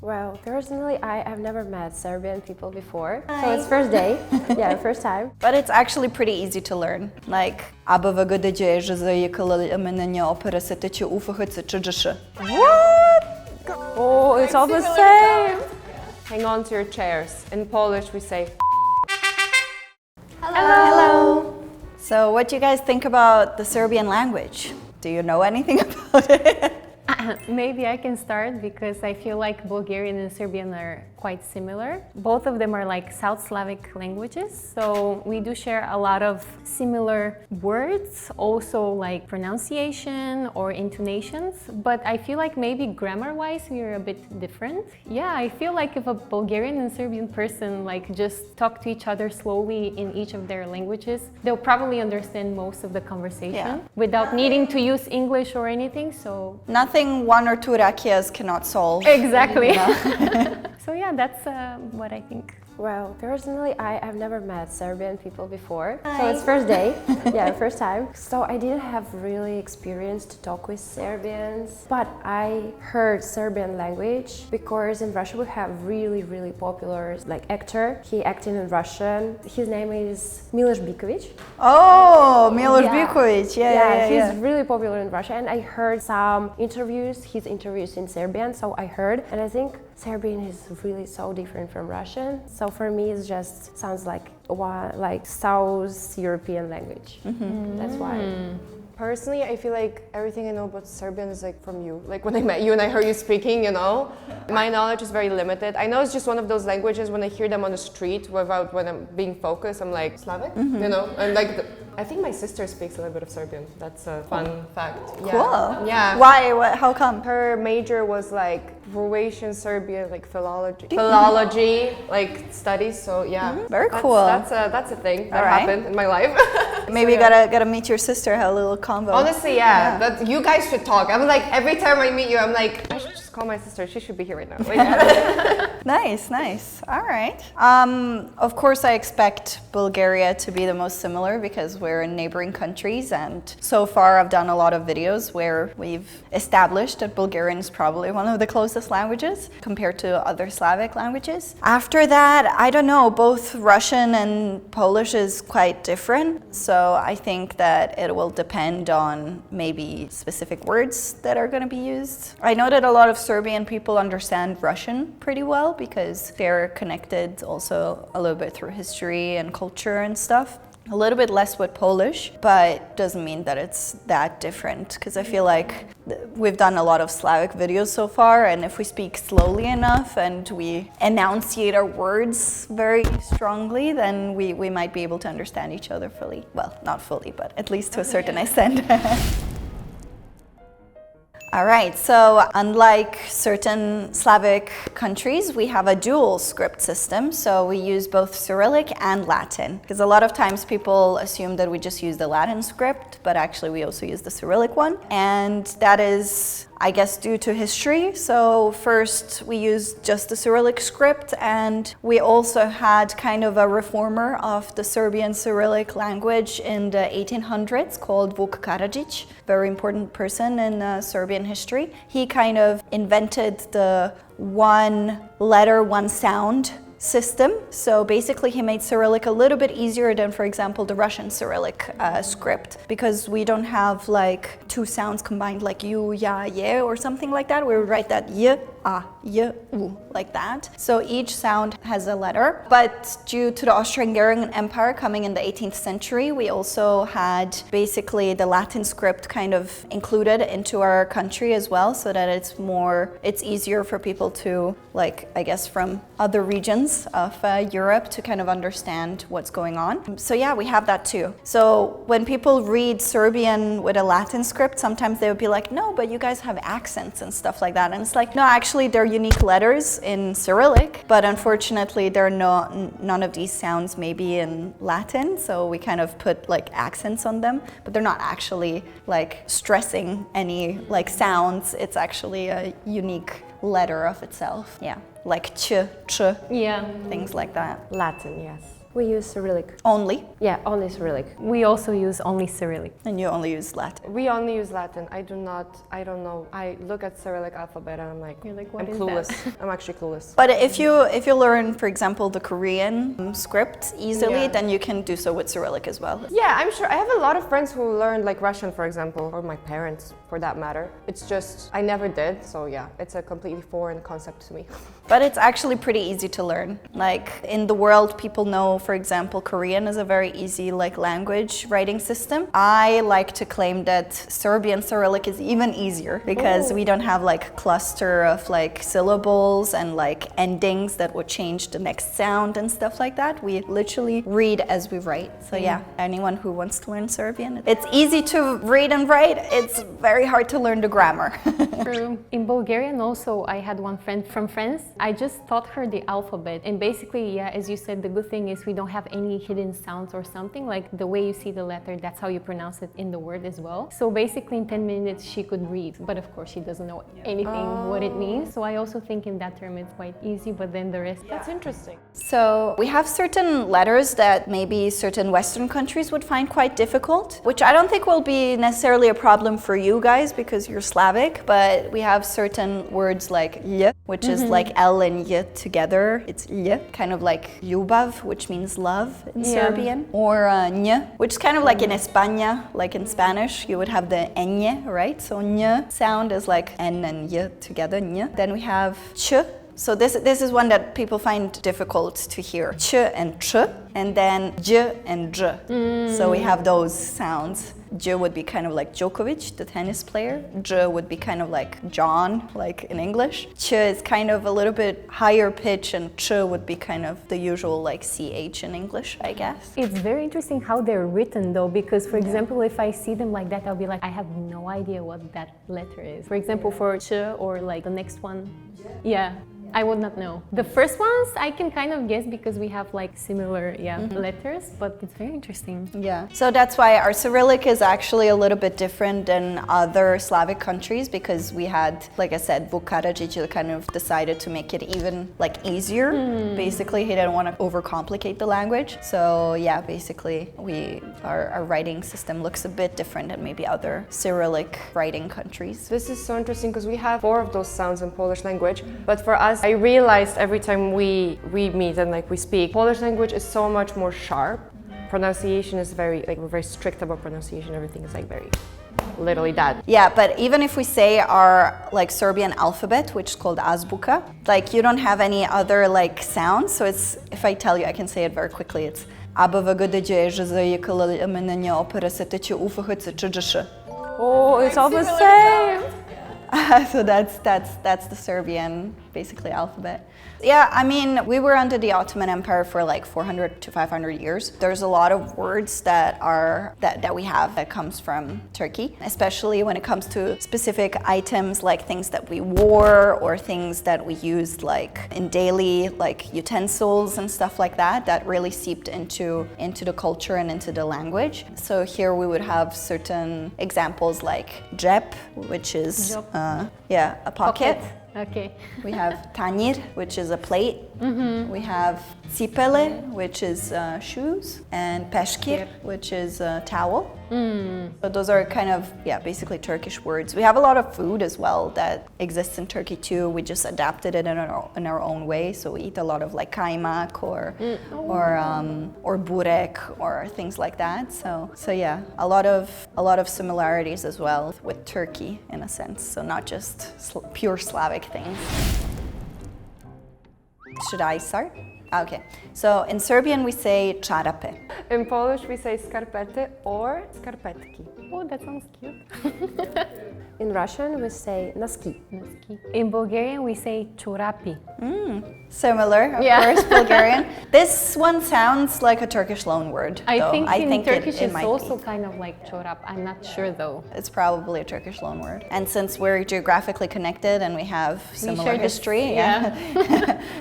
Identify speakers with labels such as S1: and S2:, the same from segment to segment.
S1: Well, personally, I've never met Serbian people before. Hi. So it's first day. Yeah, first time.
S2: But it's actually pretty easy to learn. Like,
S1: What? Oh, it's all the same. Hang on to your chairs. In Polish, we say
S2: Hello. Hello. So what do you guys think about the Serbian language? Do you know anything about it?
S3: Maybe I can start because I feel like Bulgarian and Serbian are quite similar. Both of them are like South Slavic languages, so we do share a lot of similar words, also like pronunciation or intonations, but I feel like maybe grammar-wise we are a bit different. Yeah, I feel like if a Bulgarian and Serbian person like just talk to each other slowly in each of their languages, they'll probably understand most of the conversation without needing to use English or anything, so...
S2: Nothing one or two rakias cannot solve.
S3: Exactly. So yeah, that's what I think.
S1: Well, personally, I've never met Serbian people before.
S2: Hi.
S1: So it's first day. Yeah, first time. So I didn't have really experience to talk with Serbians, but I heard Serbian language because in Russia we have really popular like actor. He acted in Russian. His name is Miloš Biković.
S2: Oh, Miloš Biković. Yeah.
S1: He's really popular in Russia, and I heard some interviews, his interviews in Serbian, so I heard, and I think Serbian is really so different from Russian. So for me, it just sounds like South European language. That's why.
S4: Personally, I feel like everything I know about Serbian is like from you. Like when I met you and I heard you speaking, you know, my knowledge is very limited. I know it's just one of those languages when I hear them on the street without when I'm being focused, I'm like, Slavic? You know, and like, I think my sister speaks a little bit of Serbian. That's a fun fact.
S2: Cool.
S4: Yeah.
S2: Why? What? How come?
S4: Her major was like Croatian, Serbian, like philology, like studies. So yeah,
S2: very cool.
S4: That's a thing that happened in my life.
S2: Maybe you gotta meet your sister, have a little convo.
S4: Honestly, yeah. That you guys should talk. I'm like every time I meet you, I'm like I should just call my sister. She should be here right now.
S2: Nice. All right. Of course, I expect Bulgaria to be the most similar because we're in neighboring countries, and so far I've done a lot of videos where we've established that Bulgarian is probably one of the closest languages compared to other Slavic languages. After that, I don't know, both Russian and Polish is quite different, so I think that it will depend on maybe specific words that are going to be used. I know that a lot of Serbian people understand Russian pretty well because they're connected also a little bit through history and culture and stuff. A little bit less with Polish, but doesn't mean that it's that different because I feel like we've done a lot of Slavic videos so far, and if we speak slowly enough and we enunciate our words very strongly, then we might be able to understand each other fully. Well, not fully, but at least to a certain extent. All right, so unlike certain Slavic countries, we have a dual script system. So we use both Cyrillic and Latin, because a lot of times people assume that we just use the Latin script, but actually we also use the Cyrillic one. And that is, I guess, due to history. So first we used just the Cyrillic script, and we also had kind of a reformer of the Serbian Cyrillic language in the 1800s called Vuk Karadžić, very important person in Serbian history. He kind of invented the one letter, one sound system. So basically he made Cyrillic a little bit easier than, for example, the Russian Cyrillic script, because we don't have like two sounds combined like you, ya, ye or something like that. We would write that y, a, y, u, like that. So each sound has a letter. But due to the Austro-Hungarian Empire coming in the 18th century, we also had basically the Latin script kind of included into our country as well, so that it's easier for people to, like, I guess, from other regions of Europe to kind of understand what's going on. So yeah, we have that too. So when people read Serbian with a Latin script, sometimes they would be like, no, but you guys have accents and stuff like that. And it's like, no, actually they're unique letters in Cyrillic, but unfortunately there are none of these sounds maybe in Latin. So we kind of put like accents on them, but they're not actually like stressing any like sounds. It's actually a unique letter of itself. Yeah. Like ch,
S3: yeah,
S2: things like that.
S1: Latin, yes. We use Cyrillic.
S2: Only?
S1: Yeah, only Cyrillic.
S3: We also use only Cyrillic.
S2: And you only use Latin.
S4: We only use Latin. I don't know. I look at Cyrillic alphabet and I'm like,
S3: You're like, what
S4: I'm
S3: is
S4: clueless.
S3: that?
S4: I'm actually clueless.
S2: But if you learn, for example, the Korean script easily,
S4: Yeah.
S2: then you can do so with Cyrillic as well.
S4: Yeah, I'm sure. I have a lot of friends who learned like Russian, for example, or my parents for that matter. It's just, I never did. So yeah, it's a completely foreign concept to me.
S2: But it's actually pretty easy to learn. Like in the world, people know, for example, Korean is a very easy like language writing system. I like to claim that Serbian Cyrillic is even easier because we don't have like cluster of like syllables and like endings that would change the next sound and stuff like that. We literally read as we write. So yeah, anyone who wants to learn Serbian, it's easy to read and write. It's very hard to learn the grammar.
S3: True. In Bulgarian also, I had one friend from France. I just taught her the alphabet, and basically, yeah, as you said, the good thing is we don't have any hidden sounds or something. Like the way you see the letter, that's how you pronounce it in the word as well. So basically in 10 minutes she could read, but of course she doesn't know anything what it means. So I also think in that term it's quite easy, but then the rest.
S4: That's interesting.
S2: So we have certain letters that maybe certain Western countries would find quite difficult, which I don't think will be necessarily a problem for you guys because you're Slavic, but we have certain words like l, which is like L and y together. It's l, kind of like ljubav, which means love in Serbian, or ñ, which is kind of like in España, like in Spanish, you would have the ñ, right? So ñ sound is like n and y together, ñ. Then we have ch. So this is one that people find difficult to hear. Ch and ch, and then j and j. So we have those sounds. J would be kind of like Djokovic, the tennis player. J would be kind of like John, like in English. Ch is kind of a little bit higher pitch, and ch would be kind of the usual like ch in English, I guess.
S3: It's very interesting how they're written though, because for example, if I see them like that, I'll be like, I have no idea what that letter is. For example, for ch or like the next one, yeah. I would not know. The first ones I can kind of guess because we have like similar letters, but it's very interesting.
S2: Yeah. So that's why our Cyrillic is actually a little bit different than other Slavic countries because we had, like I said, Vuk Karadžić kind of decided to make it even like easier. Basically, he didn't want to overcomplicate the language. So yeah, basically our writing system looks a bit different than maybe other Cyrillic writing countries.
S4: This is so interesting because we have 4 of those sounds in Polish language, but for us, I realized every time we meet and like we speak, Polish language is so much more sharp. Pronunciation is very, like we're very strict about pronunciation. Everything is like very, literally that.
S2: Yeah, but even if we say our like Serbian alphabet, which is called azbuka, like you don't have any other like sounds. So it's, if I tell you, I can say it very quickly. It's
S1: Oh, it's all the same.
S2: so that's the Serbian basically alphabet. Yeah, I mean, we were under the Ottoman Empire for like 400 to 500 years. There's a lot of words that we have that comes from Turkey, especially when it comes to specific items like things that we wore or things that we used like in daily like utensils and stuff like that, that really seeped into the culture and into the language. So here we would have certain examples like džep, which is a pocket.
S3: Okay.
S2: We have tanjir, which is a plate. We have cipele, which is shoes, and peškir, which is a towel. So those are kind of, basically Turkish words. We have a lot of food as well that exists in Turkey too. We just adapted it in our own way. So we eat a lot of like kaymak or burek or things like that. So yeah, a lot of similarities as well with Turkey in a sense. So not just pure Slavic things. Should I start? Okay, so in Serbian we say čarape.
S4: In Polish we say skarpety or skarpetki.
S3: Oh, that sounds cute.
S1: In Russian we say noski.
S3: In Bulgarian we say čorapi.
S2: Similar, of course, Bulgarian. This one sounds like a Turkish loanword.
S3: I think in Turkish
S2: it
S3: it's
S2: might
S3: also
S2: be.
S3: kind of like čorap. I'm not sure though.
S2: It's probably a Turkish loanword. And since we're geographically connected and we have similar
S3: share this-
S2: history,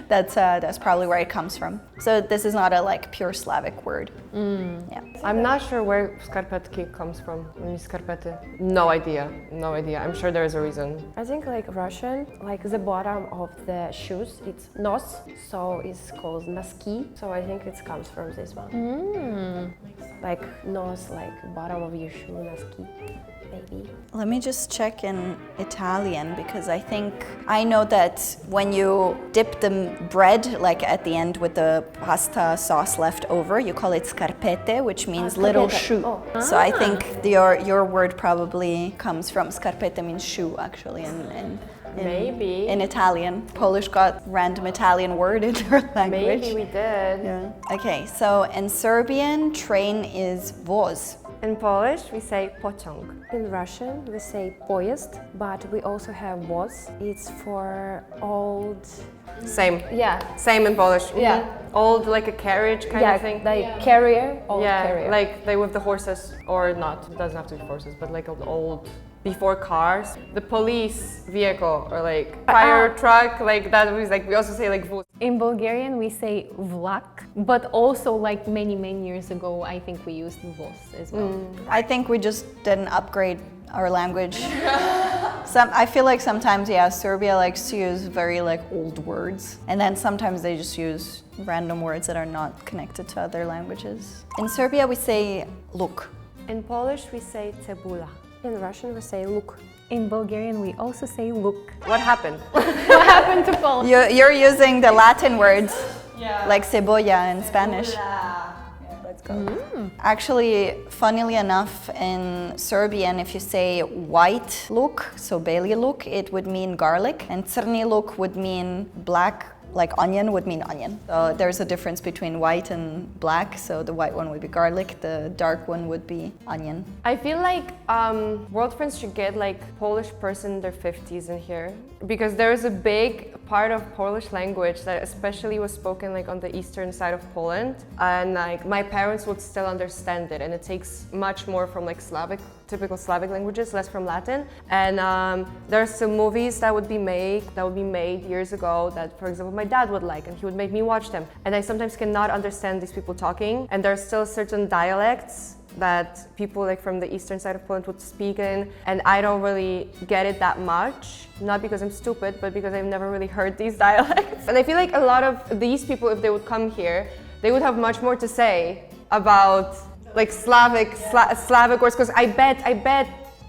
S2: that's probably where it comes from. So this is not a like pure Slavic word. Yeah.
S4: I'm not sure where skarpetki comes from. Scarpety. No idea. No idea. I'm sure there is a reason.
S1: I think like Russian, like the bottom of the shoes, it's nos, so it's called noski. So I think it comes from this one. Like nos, like bottom of your shoe, noski. Maybe.
S2: Let me just check in Italian because I know that when you dip the bread like at the end with the pasta sauce left over, you call it scarpette, which means little shoe.
S1: Oh.
S2: So I think your word probably comes from scarpette means shoe actually
S4: Maybe.
S2: in Italian. Polish got random Italian word in their language.
S4: Maybe we did.
S2: Yeah. Okay, so in Serbian, train is voz.
S4: In Polish, we say pociąg.
S1: In Russian, we say poezd, but we also have voz. It's for old.
S4: Same.
S1: Yeah.
S4: Same in Polish.
S1: Yeah.
S4: Old, like a carriage kind of thing.
S1: Like carrier. Old
S4: Yeah,
S1: carrier.
S4: like they with the horses, or not. It doesn't have to be horses, but like old. Before cars, the police vehicle or like fire truck, like that was like we also say like vuz.
S3: In Bulgarian, we say vlak, but also like many years ago, I think we used voz as well.
S2: I think we just didn't upgrade our language. I feel like sometimes, Serbia likes to use very like old words, and then sometimes they just use random words that are not connected to other languages. In Serbia, we say luk.
S4: In Polish, we say cebula.
S1: In Russian, we say look.
S3: In Bulgarian, we also say look.
S4: What happened?
S3: What happened to Polish?
S2: You're using the Latin words, like cebolla in Spanish. Let's go. Actually, funnily enough, in Serbian, if you say white luk, so beli luk, it would mean garlic, and crni luk would mean black. Like onion would mean onion. So there's a difference between white and black. So the white one would be garlic, the dark one would be onion.
S4: I feel like world friends should get like Polish person in their 50s in here, because there is a big part of Polish language that especially was spoken like on the eastern side of Poland, and like my parents would still understand it, and it takes much more from like typical Slavic languages, less from Latin. And there's some movies that would be made years ago that, for example, my dad would like, and he would make me watch them. And I sometimes cannot understand these people talking, and there are still certain dialects that people like from the eastern side of Poland would speak in, and I don't really get it that much. Not because I'm stupid, but because I've never really heard these dialects. And I feel like a lot of these people, if they would come here, they would have much more to say about like Slavic words, because I bet,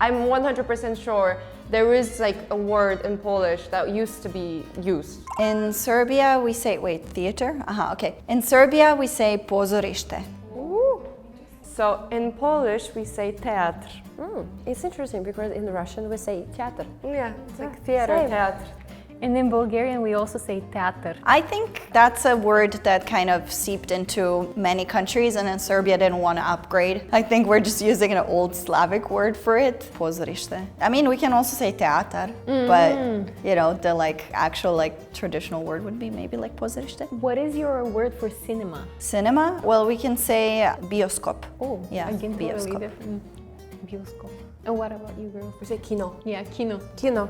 S4: I'm 100% sure there is like a word in Polish that used to be used.
S2: In Serbia, we say, theater? Okay. In Serbia, we say pozorište.
S4: So in Polish, we say teatr.
S1: It's interesting because in Russian we say teatr.
S4: Yeah, it's like theater,
S1: same.
S4: teatr.
S3: And in Bulgarian, we also say teatr.
S2: I think that's a word that kind of seeped into many countries, and in Serbia didn't want to upgrade. I think we're just using an old Slavic word for it, pozorište. I mean, we can also say teatr, but the like actual like traditional word would be maybe like pozorište.
S3: What is your word for cinema?
S2: Cinema? Well, we can say bioskop.
S3: Oh,
S2: Yeah,
S3: again, totally
S2: bioskop.
S3: different. Bioskop. And what about you, girls?
S4: We say kino.
S3: Yeah, kino.
S1: Kino.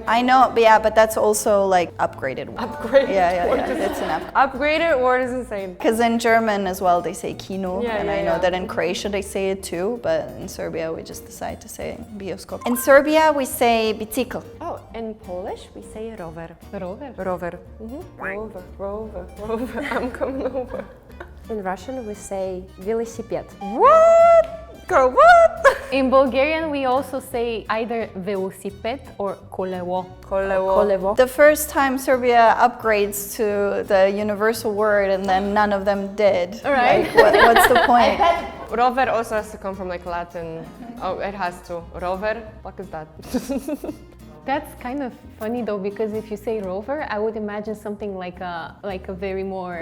S2: I know, but that's also like upgraded word.
S4: Upgraded word.
S2: It's an upgrade.
S4: Upgraded word is insane.
S2: Because in German as well, they say kino,
S4: Yeah,
S2: and
S4: yeah,
S2: I know
S4: yeah.
S2: that in Croatia they say it too, but in Serbia we just decide to say bioskop. In Serbia we say bicykl.
S4: Oh, in Polish, we say rower.
S3: Rower.
S4: Rower. Rower. I'm coming over.
S1: In Russian we say velosiped.
S4: What? Girl, what?
S3: In Bulgarian, we also say either velosiped or kolevo.
S1: Kolevo.
S2: The first time Serbia upgrades to the universal word and then none of them did.
S3: Right.
S2: Like, what's the point?
S4: Rower also has to come from like Latin. Oh, it has to. Rower? What is that?
S3: That's kind of funny though, because if you say rover, I would imagine something like a very more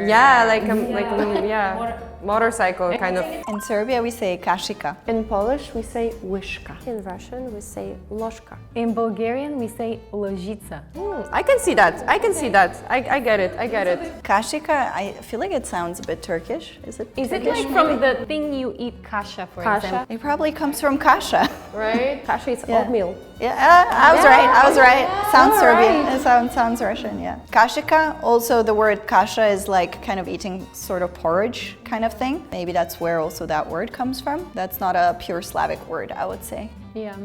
S4: motorcycle kind of.
S2: In Serbia we say kashika.
S4: In Polish, we say łyżka.
S1: In Russian we say ložka.
S3: In Bulgarian, we say ložica.
S4: I can see that. I get it.
S2: Kashika, I feel like it sounds a bit Turkish. Is it?
S3: Is it
S2: Turkish?
S3: like from the thing you eat, kasha, for
S1: Kasha.
S3: example?
S2: It probably comes from kasha.
S4: Right?
S1: Kasha is
S2: Yeah.
S1: oatmeal.
S2: Yeah, I was right. Sounds sounds Serbian. It sounds Russian, yeah. Kashika, also the word kasha is like kind of eating sort of porridge kind of thing. Maybe that's where also that word comes from. That's not a pure Slavic word, I would say.
S3: Yeah.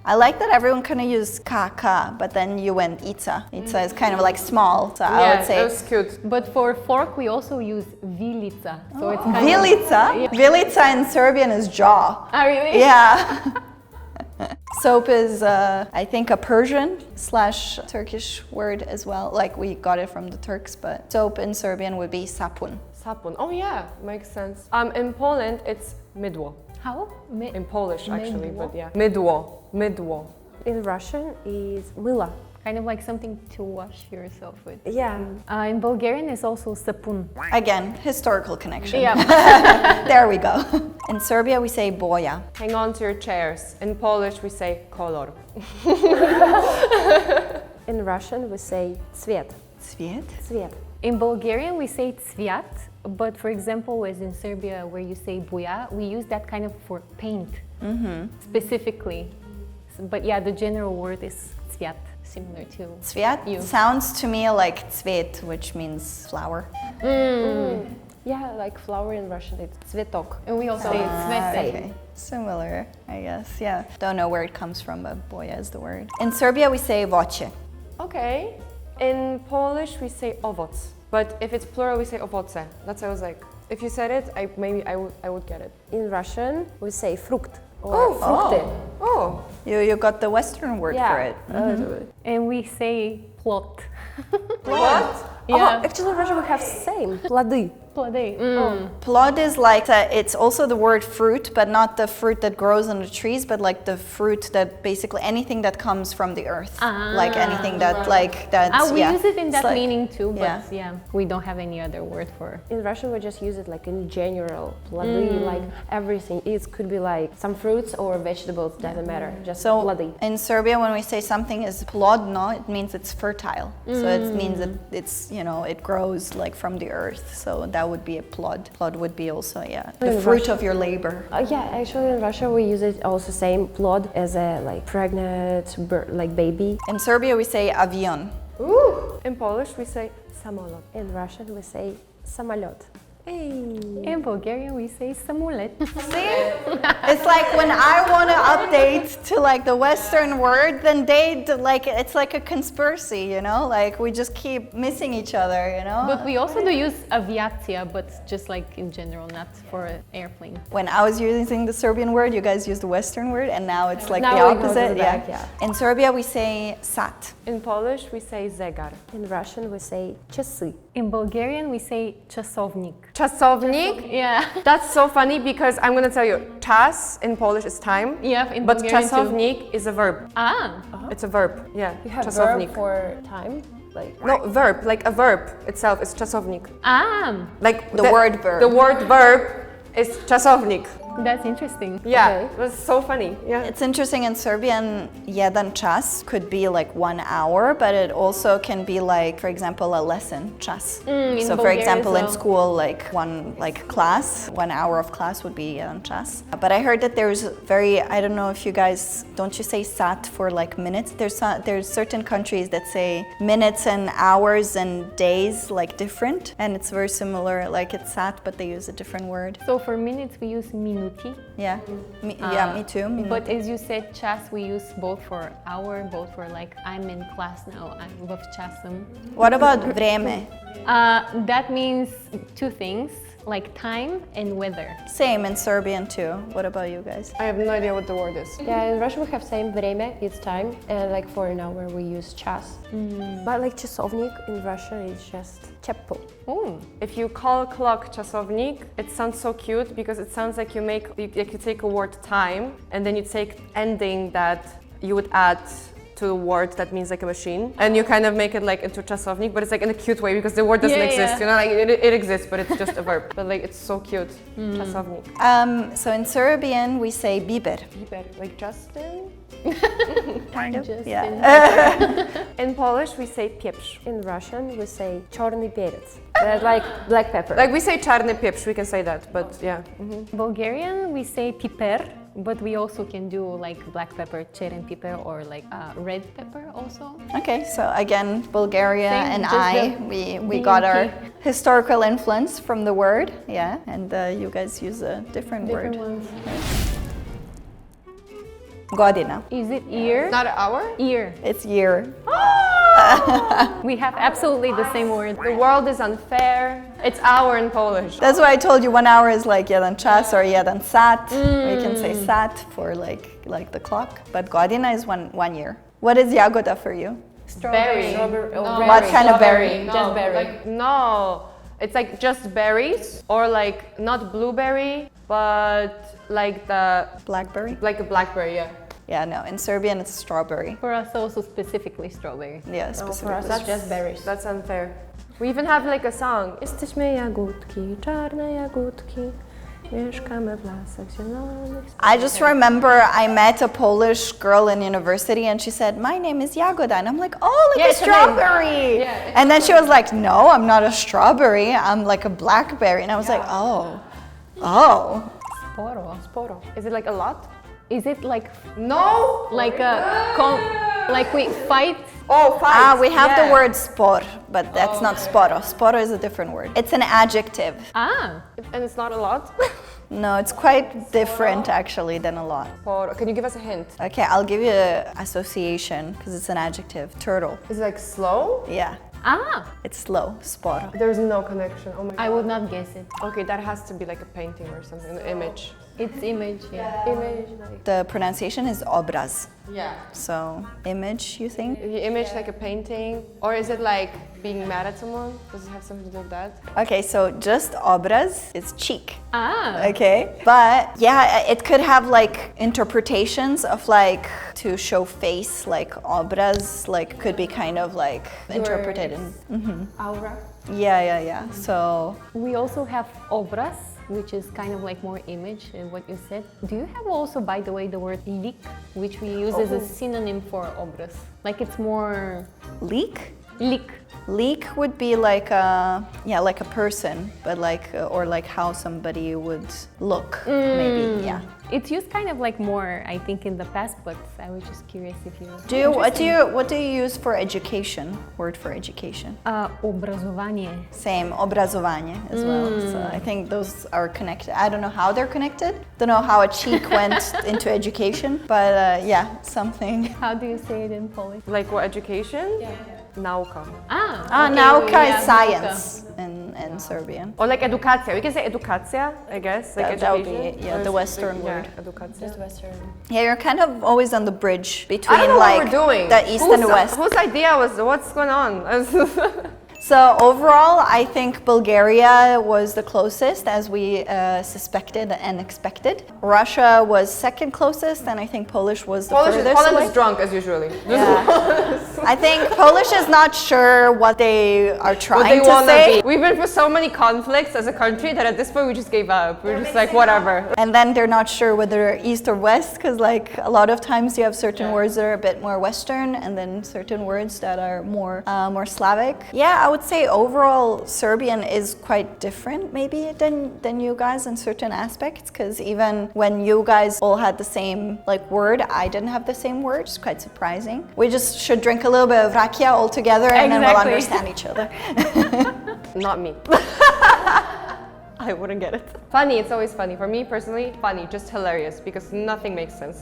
S2: I like that everyone kind of used ka, but then you went itza. Itza is kind of like small, so I would say.
S4: that was cute.
S3: But for fork, we also use vilica. So it's kind
S2: Vilica? Vilica in Serbian is jaw.
S3: Ah, really?
S2: Yeah. Soap is, I think, a Persian/Turkish word as well. Like we got it from the Turks, but soap in Serbian would be sapun.
S4: Sapun. Oh yeah, makes sense. In Poland, it's mydło.
S3: How?
S4: In Polish, actually,
S3: Mydło?
S4: but yeah. Mydło.
S1: In Russian is myla.
S3: Kind of like something to wash yourself with.
S1: Yeah.
S3: In Bulgarian, it's also sapun.
S2: Again, historical connection.
S3: Yeah.
S2: There we go. In Serbia, we say boja.
S4: Hang on to your chairs. In Polish, we say kolor.
S1: In Russian we say cviet.
S2: Cviet?
S1: Cviet.
S3: In Bulgarian, we say cviat, but for example, as in Serbia, where you say buja, we use that kind of for paint specifically. But yeah, the general word is cviat, similar to
S2: Cviat
S3: you.
S2: sounds to me like cvet, which means flower.
S1: Yeah, like flower in Russian it's cvetok.
S3: And we also say cvete.
S2: Okay. Similar, I guess, yeah. Don't know where it comes from, but boja is the word. In Serbia, we say voće.
S4: Okay. In Polish, we say owoc. But if it's plural, we say owoce. That's why I was like, if you said it, I would get it.
S1: In Russian we say frukt or frukty.
S4: Oh.
S2: You got the Western word for it.
S1: a little bit.
S3: And we say plot.
S4: What?
S3: Yeah.
S1: Oh, actually in Russian we have same. Plody.
S3: Plodei.
S2: Plod is like, it's also the word fruit, but not the fruit that grows on the trees, but like the fruit that basically anything that comes from the earth. Like anything that that's,
S3: We use it in
S2: It's
S3: that
S2: like-
S3: meaning too, but
S2: yeah.
S3: yeah, we don't have any other word for.
S1: In Russian we just use it like in general. Plody, like everything. It could be like some fruits or vegetables, doesn't matter. Just
S2: So
S1: plody.
S2: in Serbia, when we say something is plodno, it means it's fertile. So it means that it's, it grows like from the earth. So that would be a plod. Plod would be also, the fruit of your labor.
S1: Yeah, actually in Russia we use it also same plod as a like pregnant like baby.
S2: In Serbia, we say avion.
S4: Ooh. In Polish, we say samolot.
S1: In Russian we say samolot.
S3: In Bulgarian, we say samulet.
S2: See? It's like when I want to update to like the Western word, then it's like a conspiracy, like we just keep missing each other,
S3: But we also do use aviacja, but just like in general, not for an airplane.
S2: When I was using the Serbian word, you guys used the Western word, and now it's like
S1: Now
S2: the
S1: we go to the
S2: opposite.
S1: back, yeah.
S2: In Serbia, we say sat.
S4: In Polish, we say zegar.
S1: In Russian we say часы.
S3: In Bulgarian, we say czasownik.
S4: Czasownik.
S3: Yeah.
S4: That's so funny because I'm gonna tell you, czas in Polish is time.
S3: Yeah, in
S4: But
S3: Bulgarian too.
S4: czasownik is a verb. It's a verb. Yeah.
S1: You have
S4: czasownik.
S1: verb for time, like
S4: No, verb, like a verb itself is czasownik. Like
S2: The word verb.
S4: The word verb is czasownik.
S3: That's interesting.
S4: Yeah,
S1: Okay.
S4: it was so funny. Yeah.
S2: It's interesting in Serbian, jedan čas could be like 1 hour, but it also can be like, for example, a lesson, čas.
S3: in
S2: So for
S3: Bulgarian
S2: example,
S3: as
S2: in
S3: well.
S2: school, like class, 1 hour of class would be jedan čas. But I heard that there's I don't know if you guys, don't you say sat for like minutes? There's certain countries that say minutes and hours and days like different, and it's very similar, like it's sat, but they use a different word.
S3: So for minutes, we use minuti.
S2: Yeah, me too.
S3: But as you said, čas, we use both for hour, both for like, I'm in class now, I'm в časом.
S2: What about vreme?
S3: That means two things, like time and weather.
S2: Same in Serbian too. What about you guys?
S4: I have no idea what the word is.
S1: yeah, in Russian we have same время, it's time, and like for an hour we use час. But like часовник in Russian is just чеппо.
S3: Oh,
S4: If you call a clock czasownik, it sounds so cute because it sounds like you take a word time and then you take ending that you would add to a word that means like a machine, and you kind of make it like into czasownik, but it's like in a cute way because the word doesn't exist. Like it exists, but it's just a verb. But like it's so cute, czasownik.
S2: So in Serbian we say biber.
S4: Bieber, like Justin.
S2: Kind of.
S3: Justin.
S2: Yeah.
S4: In Polish, we say pieprz.
S1: In Russian we say черный перец. That's like black pepper.
S4: Like we say czarny pieprz, we can say that, but yeah.
S3: Bulgarian, we say piper, but we also can do like black pepper, cherry pepper, or like red pepper also.
S2: Okay, so again, Bulgaria
S3: Same,
S2: and
S3: just
S2: I,
S3: the
S2: we got our
S3: DMP.
S2: historical influence from the word, yeah, and you guys use a different
S3: Different
S2: word.
S3: ones.
S2: Godina.
S3: Is it ear?
S4: Not an hour?
S3: Ear.
S2: It's year.
S3: We have absolutely the same word.
S4: The world is unfair. It's hour in Polish.
S2: That's why I told you 1 hour is like jeden czas or jeden sat. Or you can say sat for like the clock. But godina is one year. What is jagoda for you?
S4: Berry.
S2: What kind of berry?
S1: Just berry.
S4: Like, no. It's like just berries, or like not blueberry, but like
S2: Blackberry?
S4: like a blackberry, yeah.
S2: Yeah, no. In Serbian, it's strawberry.
S3: For us, also specifically strawberry.
S2: Yeah,
S1: For
S2: specifically.
S1: us, it's just berries.
S4: That's unfair. We even have like a song.
S1: Jesteśmy jagódki, czarne jagódki, mieszkamy w lasach zielonych.
S2: I just remember I met a Polish girl in university and she said, my name is Jagoda. And I'm like, oh, like a
S4: it's a name.
S2: strawberry. And then she was like, no, I'm not a strawberry. I'm like a blackberry. And I was like, oh.
S3: Sporo.
S1: Sporo.
S4: Is it like a lot?
S3: Is it like
S4: No.
S3: like like we fight?
S4: Oh, fight.
S2: We have
S4: yeah.
S2: the word spor, but that's not sporo. Sporo is a different word. It's an adjective.
S3: Ah,
S4: And it's not a lot.
S2: No, it's quite different actually than a lot.
S4: Can you give us a hint?
S2: Okay, I'll give you an association because it's an adjective. Turtle.
S4: Is it like slow?
S2: Yeah, it's slow. Sporo.
S4: There's no connection. Oh my god.
S3: I would not guess it.
S4: Okay, that has to be like a painting or something, an image.
S3: It's image, yeah.
S4: Image, like.
S2: The pronunciation is obraz.
S4: Yeah.
S2: So, image, you think?
S4: You image like a painting, or is it like being mad at someone? Does it have something to do with that?
S2: Okay, so just obraz is cheek.
S3: Ah,
S2: Okay, but yeah, it could have like interpretations of like to show face, like obraz, like could be kind of like interpreted in.
S1: Aura.
S2: Yeah. So,
S3: we also have obraz, which is kind of like more image, what you said. Do you have also, by the way, the word lik, which we use as a synonym for obraz? Like it's more
S2: leak?
S3: lik.
S2: Leak would be like like a person, but like or like how somebody would look, maybe. Yeah.
S3: It's used kind of like more, I think, in the past, but I was just curious if you.
S2: What do you use for education? Word for education?
S3: Obrazovanje.
S2: Same, obrazovanje as well. So I think those are connected. I don't know how they're connected. Don't know how a cheek went into education, but yeah, something.
S3: How do you say it in Polish?
S4: Like what education? Yeah. Nauka.
S3: Okay,
S2: Nauka
S3: yeah,
S2: is science in Serbian.
S4: Or like edukacja. We can say edukacja, I guess. Like
S2: That would be
S4: education.
S2: the Western
S4: Yeah,
S2: word.
S4: edukacja.
S1: Just Western.
S2: Yeah, you're kind of always on the bridge
S4: I
S2: between
S4: don't know
S2: like
S4: what we're doing.
S2: the east and west.
S4: Whose idea was what's going on?
S2: So overall, I think Bulgaria was the closest, as we suspected and expected. Russia was second closest, and I think Polish was the furthest
S4: Poland
S2: away.
S4: is drunk as usually.
S2: I think Polish is not sure what they are
S4: What
S2: trying
S4: they
S2: to
S4: wanna
S2: say.
S4: be. We've been through so many conflicts as a country that at this point we just gave up. We're just like whatever.
S2: And then they're not sure whether they're east or west, because like a lot of times you have certain words that are a bit more Western, and then certain words that are more Slavic. Yeah, I would say overall Serbian is quite different maybe than you guys in certain aspects, because even when you guys all had the same like word, I didn't have the same word. It's quite surprising. We just should drink a little bit of rakia all together, and then we'll understand each other.
S4: Not me. I wouldn't get it. Funny, it's always funny. For me personally, funny, just hilarious because nothing makes sense.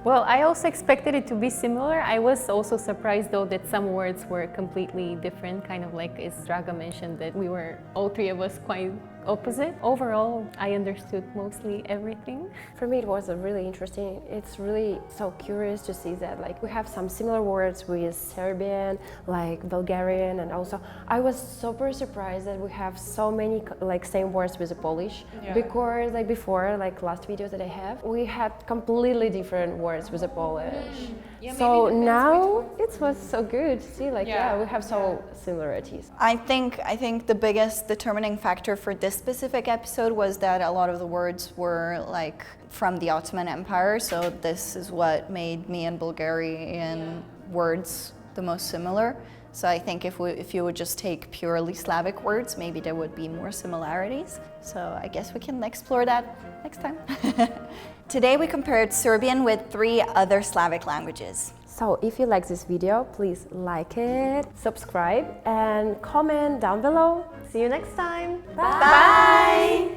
S3: Well, I also expected it to be similar. I was also surprised though that some words were completely different, kind of like as Draga mentioned that we were, all three of us, quite opposite. Overall, I understood mostly everything.
S1: For me, it was a really interesting. It's really so curious to see that like we have some similar words with Serbian, like Bulgarian, and also I was super surprised that we have so many like same words with the Polish, because like before, like last videos that I have, we had completely different words with the Polish. So now it was so good to see like we have so similarities.
S2: I think the biggest determining factor for this specific episode was that a lot of the words were like from the Ottoman Empire, so this is what made me and Bulgarian words the most similar. So I think if you would just take purely Slavic words, maybe there would be more similarities. So I guess we can explore that next time. Today we compared Serbian with 3 other Slavic languages.
S1: So if you like this video, please like it, subscribe, and comment down below.
S4: See you next time.
S1: Bye!